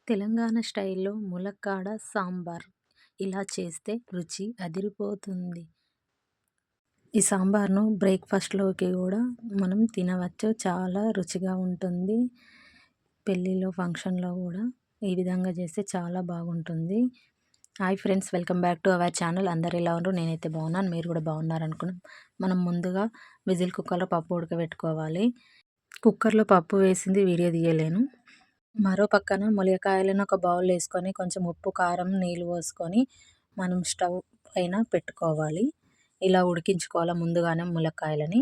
తెలంగాణ స్టైల్‌లో ములక్కాడ సాంబార్. ఇలా చేస్తే రుచి అదిరిపోతుంది. ఈ సాంబార్‌ను బ్రేక్‌ఫాస్ట్‌లోకి గూడా మనం తినవచ్చు. చాలా రుచిగా ఉంటుంది. పెళ్ళిలో, ఫంక్షన్‌లో గూడా ఈ విధంగా చేస్తే చాలా బాగుంటుంది. Hi friends, welcome back to our channel. అందరూ ఎలా ఉన్నారు? నేనైతే బాగున్నాను. మీరు కూడా బాగున్నారనుకున్నాను. మనం ముందుగా విజిల్ కుక్కర్‌లో పప్పు ఉడకబెట్టుకోవాలి. కుక్కర్‌లో పప్పు వేసింది వీడియో తీయలేను. మరో పక్కన ములక్కాయలను ఒక బౌల్‌లో ఏసుకొని కొంచెం ఉప్పు, కారం, నీళ్ళు పోసుకొని మనం స్టవ్ పైన పెట్టుకోవాలి. ఇలా ఉడికించుకోవాలి ముందుగానే ములక్కాయలని.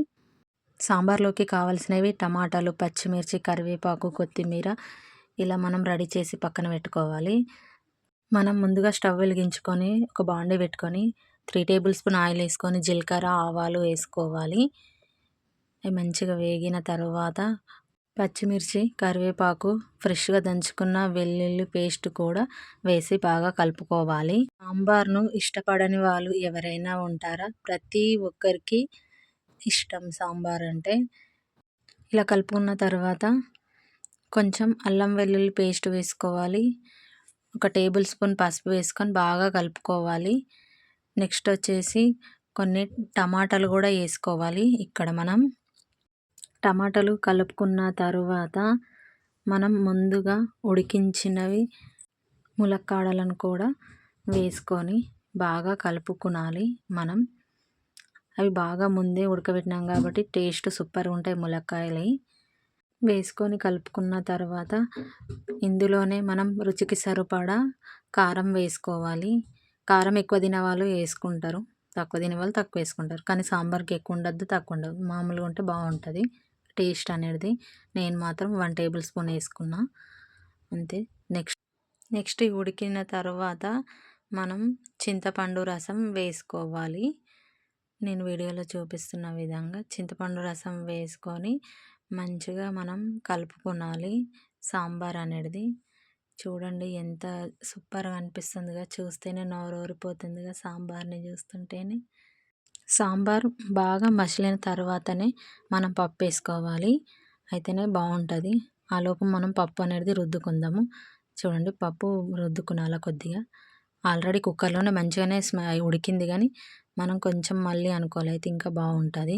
సాంబార్‌లోకి కావాల్సినవి టమాటాలు, పచ్చిమిర్చి, కరివేపాకు, కొత్తిమీర ఇలా మనం రెడీ చేసి పక్కన పెట్టుకోవాలి. మనం ముందుగా స్టవ్ వెలిగించుకొని ఒక బాండీ పెట్టుకొని 3 టేబుల్ స్పూన్ ఆయిల్ ఏసుకొని జీలకర్ర, ఆవాలు ఏసుకోవాలి. అవి మంచిగా వేగిన తరువాత పచ్చిమిర్చి, కరివేపాకు, ఫ్రెష్‌గా దంచుకున్న వెల్లుల్లి పేస్ట్ కూడా వేసి బాగా కలుపుకోవాలి. సాంబార్‌ను ఇష్టపడని వాళ్ళు ఎవరైనా ఉంటారా? ప్రతి ఒక్కరికి ఇష్టం సాంబార్ అంటే. ఇలా కలుపుకున్న తర్వాత కొంచెం అల్లం వెల్లుల్లి పేస్ట్ వేసుకోవాలి. ఒక టేబుల్ స్పూన్ పసుపు వేసుకొని బాగా కలుపుకోవాలి. నెక్స్ట్ వచ్చేసి కొన్ని టమాటాలు కూడా ఏసుకోవాలి. ఇక్కడ మనం టమాటాలు కలుపుకున్న తరువాత మనం ముందుగా ఉడికించినవి ములక్కాడలను కూడా వేసుకొని బాగా కలుపుకోవాలి మనం. అవి బాగా ముందే ఉడకబెట్టినాం కాబట్టి టేస్ట్ సూపర్‌గా ఉంటాయి ములక్కాయలయి. వేసుకొని కలుపుకున్న తర్వాత ఇందులోనే మనం రుచికి సరిపడా కారం వేసుకోవాలి. కారం ఎక్కువ తినేవాళ్ళు వేసుకుంటారు. తక్కువ తినేవాళ్ళు తక్కువ వేసుకుంటారు. కానీ సాంబార్‌కి ఎక్కువ ఉండద్దు, తక్కువ ఉండదు. మామూలుగా ఉంటే బాగుంటుంది టేస్ట్ అనేది. నేను మాత్రం 1 టేబుల్ స్పూన్ వేసుకున్నా అంతే. నెక్స్ట్ ఇవి ఉడికిన తర్వాత మనం చింతపండు రసం వేసుకోవాలి. నేను వీడియోలో చూపిస్తున్న విధంగా చింతపండు రసం వేసుకొని మంచిగా మనం కలుపుకోవాలి సాంబార్ అనేది. చూడండి ఎంత సూపర్‌గా అనిపిస్తుందిగా, చూస్తేనే నోరూరిపోతుందిగా సాంబార్‌ని చూస్తుంటేనే. సాంబార్ బాగా మసిలిన తర్వాతనే మనం పప్పు వేసుకోవాలి. అయితేనే బాగుంటుంది. ఆలోపు మనం పప్పు అనేది రుద్దుకుందాము. చూడండి పప్పు రుద్దుకునాల కొద్దిగా. ఆల్రెడీ కుక్కర్‌లోనే మంచిగానే ఉడికింది కానీ మనం కొంచెం మళ్ళీ అనుకోవాలి అయితే ఇంకా బాగుంటుంది.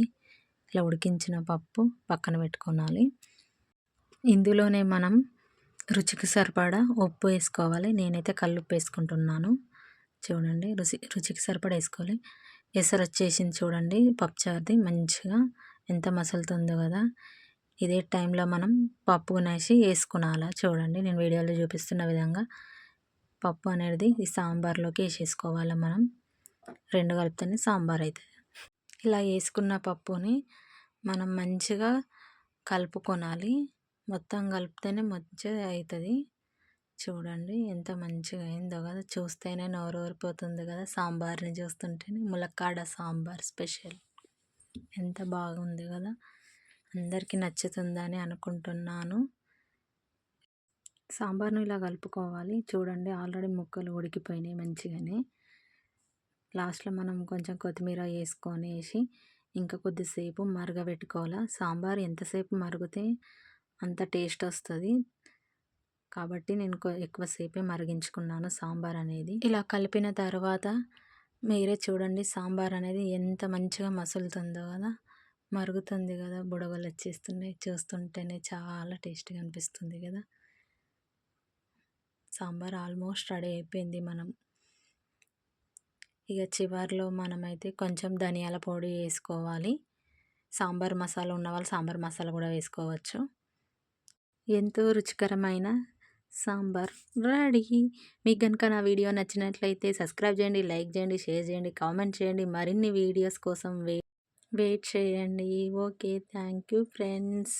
ఇలా ఉడికించిన పప్పు పక్కన పెట్టుకోవాలి. ఇందులోనే మనం రుచికి సరిపడా ఉప్పు వేసుకోవాలి. నేనైతే కల్లుప్పు వేసుకుంటున్నాను. చూడండి రుచికి సరిపడా వేసుకోవాలి. ఎసరు వచ్చేసింది చూడండి పప్పుచారుది మంచిగా ఎంత మసులుతుందో కదా. ఇదే టైంలో మనం పప్పు నేసి వేసుకునాలా. చూడండి నేను వీడియోలో చూపిస్తున్న విధంగా పప్పు అనేది ఈ సాంబార్లోకి వేసేసుకోవాలి మనం. 2 కలిపితేనే సాంబార్ అవుతుంది. ఇలా వేసుకున్న పప్పుని మనం మంచిగా కలుపుకోనాలి. మొత్తం కలిపితేనే మంచిగా అవుతుంది. చూడండి ఎంత మంచిగా అయిందో కదా, చూస్తేనే నోరూరిపోతుంది కదా సాంబార్ని చూస్తుంటేనే. ములక్కాడ సాంబార్ స్పెషల్ ఎంత బాగుంది కదా. అందరికీ నచ్చుతుందని అనుకుంటున్నాను. సాంబార్ను ఇలా కలుపుకోవాలి. చూడండి ఆల్రెడీ ముక్కలు ఉడికిపోయినాయి మంచిగానే. లాస్ట్లో మనం కొంచెం కొత్తిమీర వేసి ఇంకా కొద్దిసేపు మరగబెట్టుకోవాలి. సాంబార్ ఎంతసేపు మరిగితే అంత టేస్ట్ వస్తుంది. కాబట్టి నేను ఎక్కువసేపే మరిగించుకున్నాను సాంబార్ అనేది. ఇలా కలిపిన తర్వాత మీరే చూడండి సాంబార్ అనేది ఎంత మంచిగా మసులుతుందో కదా, మరుగుతుంది కదా, బుడగలు వచ్చేస్తున్నాయి. చూస్తుంటేనే చాలా టేస్ట్గా అనిపిస్తుంది కదా. సాంబార్ ఆల్మోస్ట్ రెడీ అయిపోయింది. మనం ఇక చివర్లో మనమైతే కొంచెం ధనియాల పొడి వేసుకోవాలి. సాంబార్ మసాలా ఉన్నవాళ్ళు సాంబార్ మసాలా కూడా వేసుకోవచ్చు. ఎంతో రుచికరమైన సాంబార్ రెడీ. మీకు కనుక నా వీడియో నచ్చినట్లయితే సబ్స్క్రైబ్ చేయండి, లైక్ చేయండి, షేర్ చేయండి, కామెంట్ చేయండి. మరిన్ని వీడియోస్ కోసం వెయిట్ చేయండి. Okay, thank you friends.